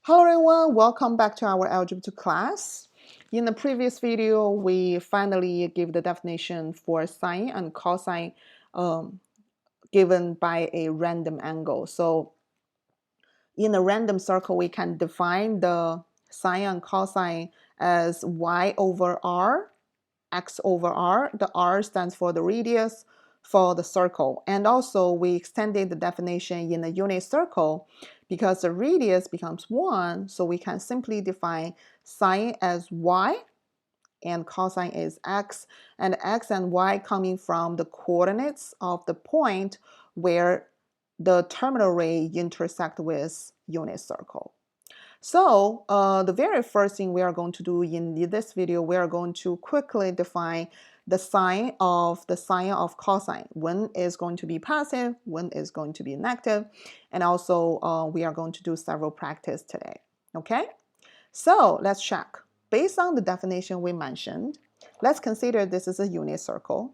Hello everyone, welcome back to our Algebra 2 class. In the previous video, we finally give the definition for sine and cosine given by a random angle. So in a random circle, we can define the sine and cosine as y over r, x over r. The r stands for the radius for the circle. And also we extended the definition in a unit circle because the radius becomes 1, so we can simply define sine as y and cosine is x, and x and y coming from the coordinates of the point where the terminal ray intersect with unit circle. So the very first thing we are going to do in this video, we are going to quickly define the sign of cosine. When is going to be positive, when is going to be negative, and also we are going to do several practice today. Okay, so let's check. Based on the definition we mentioned, let's consider this is a unit circle.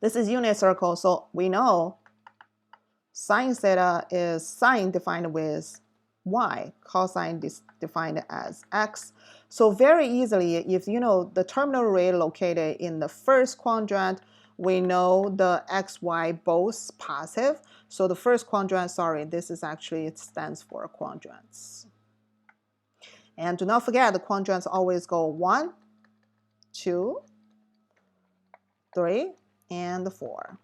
This is unit circle, so we know sine theta is sine defined with y, cosine is defined as x. So very easily, if you know the terminal ray located in the first quadrant, we know the x, y both positive. So the first quadrant, sorry, this is actually, it stands for quadrants. And do not forget, the quadrants always go 1, 2, 3, and 4.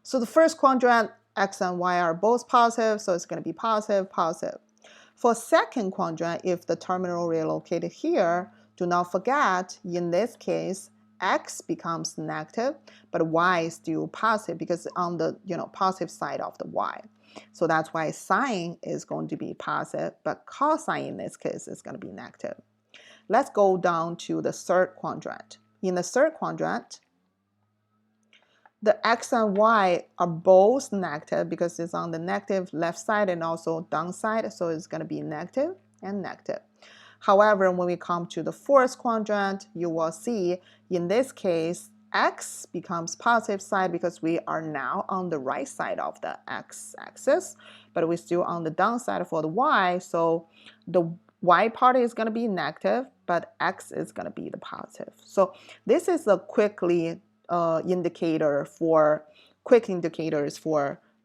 So the first quadrant, x and y are both positive, so it's going to be positive, positive. For second quadrant, if the terminal ray located here, do not forget, in this case, x becomes negative, but y is still positive because on the positive side of the y. So that's why sine is going to be positive, but cosine in this case is going to be negative. Let's go down to the third quadrant. In the third quadrant, the x and y are both negative because it's on the negative left side and also downside, so it's going to be negative and negative. However, when we come to the fourth quadrant, you will see in this case, x becomes positive side because we are now on the right side of the x-axis, but we're still on the downside for the y, so the y part is going to be negative, but x is going to be the positive. So this is a quick indicators for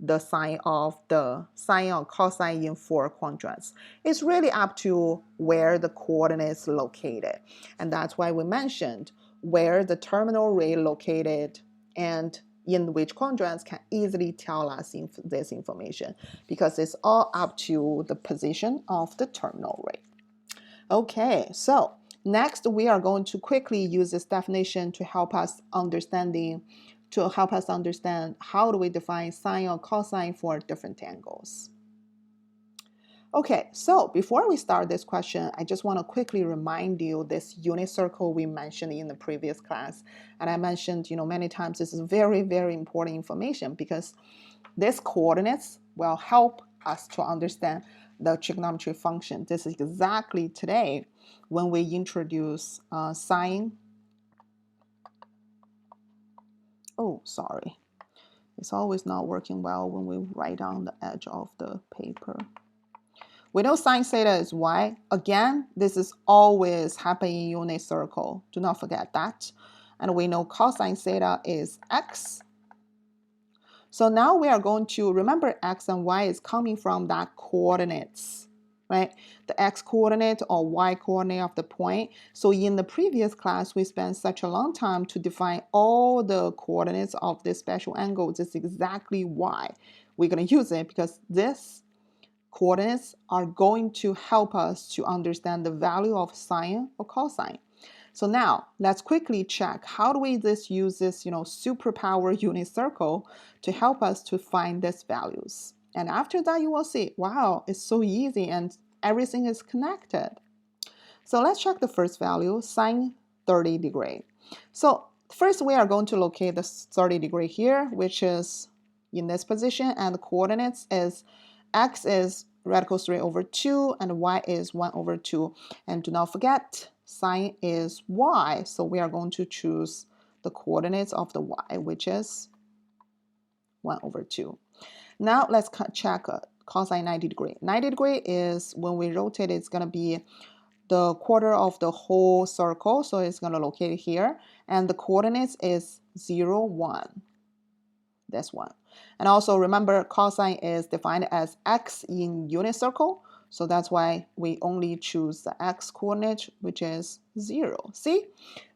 the sign of cosine in 4 quadrants. It's really up to where the coordinates located, and that's why we mentioned where the terminal ray located and in which quadrants can easily tell us this information because it's all up to the position of the terminal ray. Okay, so next we are going to quickly use this definition to help us understand how do we define sine or cosine for different angles. Okay, so before we start this question, I just want to quickly remind you this unit circle we mentioned in the previous class. And I mentioned, many times this is very, very important information because these coordinates will help us to understand the trigonometry function. This is exactly today when we introduce sine. Oh, sorry. It's always not working well when we write on the edge of the paper. We know sine theta is y. Again, this is always happening in unit circle. Do not forget that. And we know cosine theta is x. So now we are going to remember x and y is coming from that coordinates, right? The x coordinate or y coordinate of the point. So in the previous class, we spent such a long time to define all the coordinates of this special angle. This is exactly why we're going to use it, because this coordinates are going to help us to understand the value of sine or cosine. So now let's quickly check how do we use this superpower unit circle to help us to find these values. And after that you will see, wow, it's so easy and everything is connected. So let's check the first value, sine 30 degree. So first we are going to locate the 30 degree here, which is in this position, and the coordinates is x is radical 3 over 2 and y is 1 over 2. And do not forget, sine is y, so we are going to choose the coordinates of the y, which is 1 over 2. Now let's check cosine 90 degree. 90 degree is when we rotate, it's going to be the quarter of the whole circle. So it's going to locate here. And the coordinates is 0, 1. That's 1. And also remember, cosine is defined as x in unit circle. So that's why we only choose the x coordinate, which is 0. See?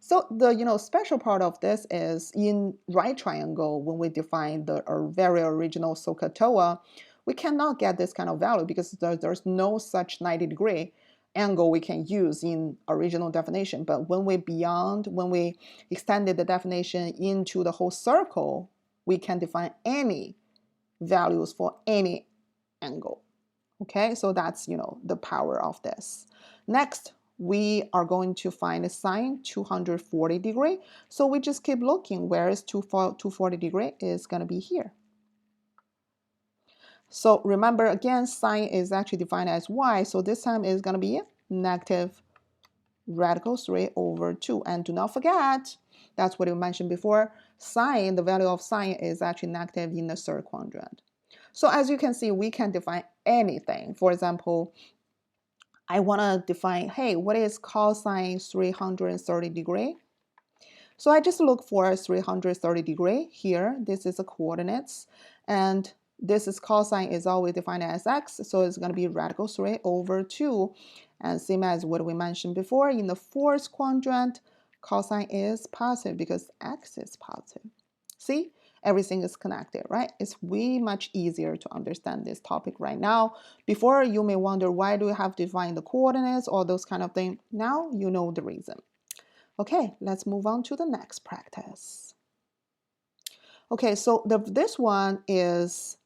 So the special part of this is in right triangle, when we define the very original SOHCAHTOA, we cannot get this kind of value because there's no such 90 degree angle we can use in original definition. But when we extended the definition into the whole circle, we can define any values for any angle. Okay, so that's the power of this. Next, we are going to find a sine 240 degree. So we just keep looking. Where is 240 degree? Is going to be here. So remember, again, sine is actually defined as y. So this time is going to be negative radical 3 over 2. And do not forget, that's what you mentioned before, sine, the value of sine is actually negative in the third quadrant. So as you can see, we can define anything. For example, I want to define, hey, what is cosine 330 degree? So I just look for 330 degree here. This is the coordinates. And this is cosine is always defined as x. So it's going to be radical 3 over 2. And same as what we mentioned before, in the fourth quadrant, cosine is positive because x is positive. See? Everything is connected, right? It's way much easier to understand this topic right now. Before, you may wonder, why do we have to define the coordinates or those kind of things? Now you know the reason. Okay, let's move on to the next practice. Okay, so this one is,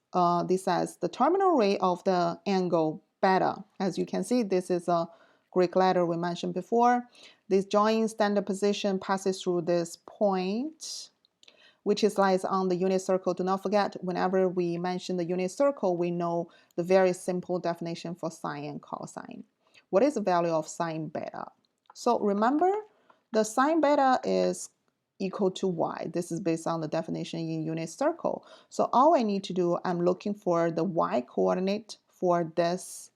this says the terminal rate of the angle beta. As you can see, this is a Greek letter we mentioned before. This joint standard position passes through this point, which is lies on the unit circle. Do not forget, whenever we mention the unit circle, we know the very simple definition for sine and cosine. What is the value of sine beta? So remember, the sine beta is equal to y. This is based on the definition in unit circle. So all I need to do, I'm looking for the y coordinate for this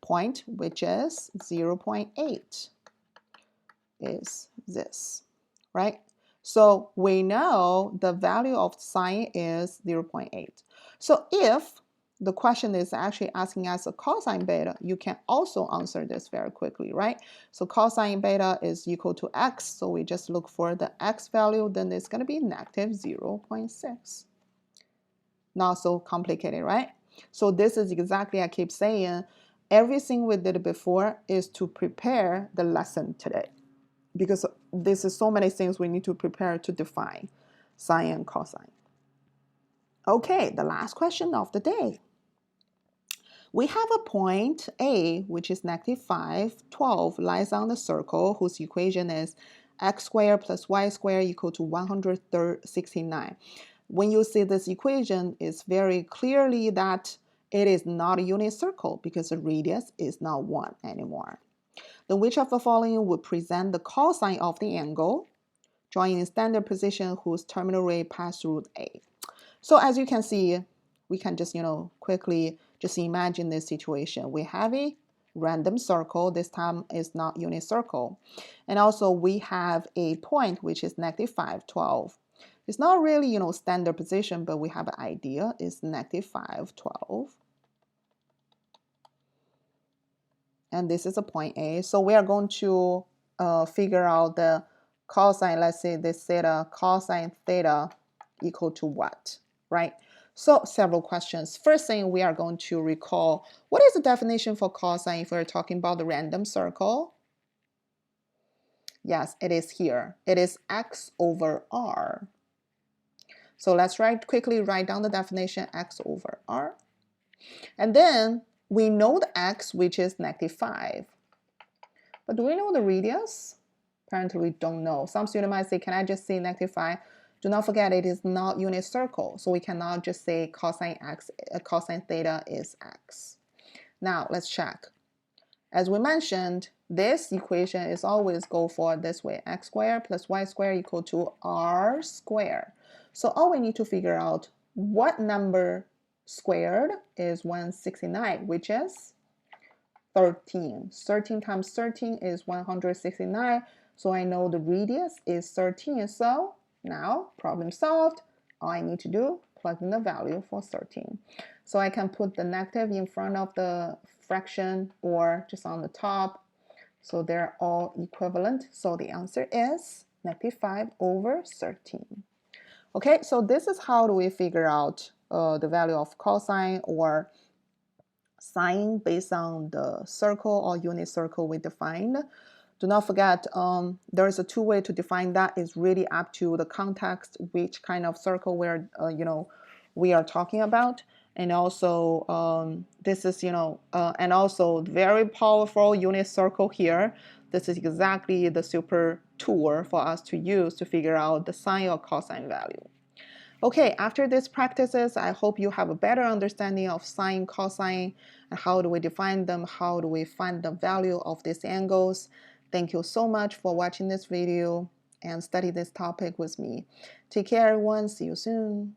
point, which is 0.8, is this, right? So we know the value of sine is 0.8. So if the question is actually asking us a cosine beta, you can also answer this very quickly, right? So cosine beta is equal to x. So we just look for the x value, then it's going to be negative 0.6. Not so complicated, right? So this is exactly, I keep saying, everything we did before is to prepare the lesson today, because this is so many things we need to prepare to define sine and cosine. Okay, the last question of the day. We have a point A, which is negative 5, 12, lies on the circle, whose equation is x squared plus y squared equal to 169. When you see this equation, it's very clearly that it is not a unit circle because the radius is not 1 anymore. Then which of the following would present the cosine of the angle, drawing in standard position whose terminal ray pass through A? So as you can see, we can just, quickly just imagine this situation. We have a random circle. This time is not unit circle. And also we have a point which is negative 5, 12. It's not really, standard position, but we have an idea. It's negative 5, 12. And this is a point A. So we are going to figure out the cosine, let's say this theta, cosine theta equal to what, right? So several questions. First thing we are going to recall, what is the definition for cosine if we're talking about the random circle? Yes, it is here. It is x over r. So let's quickly write down the definition, x over r. And then we know the x, which is negative 5. But do we know the radius? Apparently we don't know. Some student might say, can I just say negative 5? Do not forget it is not unit circle. So we cannot just say cosine theta is x. Now let's check. As we mentioned, this equation is always go for this way, x squared plus y squared equal to r squared. So all we need to figure out what number squared is 169, which is 13. 13 times 13 is 169. So I know the radius is 13. So now problem solved. All I need to do, plug in the value for 13. So I can put the negative in front of the fraction or just on the top. So they're all equivalent. So the answer is -5 over 13. Okay, so this is how do we figure out the value of cosine or sine based on the circle or unit circle we defined. Do not forget, there is a two-way to define that. It's really up to the context, which kind of circle we are talking about. And also, this is, and also very powerful unit circle here. This is exactly the super tool for us to use to figure out the sine or cosine value. Okay, after these practices, I hope you have a better understanding of sine, cosine, and how do we define them, how do we find the value of these angles. Thank you so much for watching this video and study this topic with me. Take care, everyone. See you soon.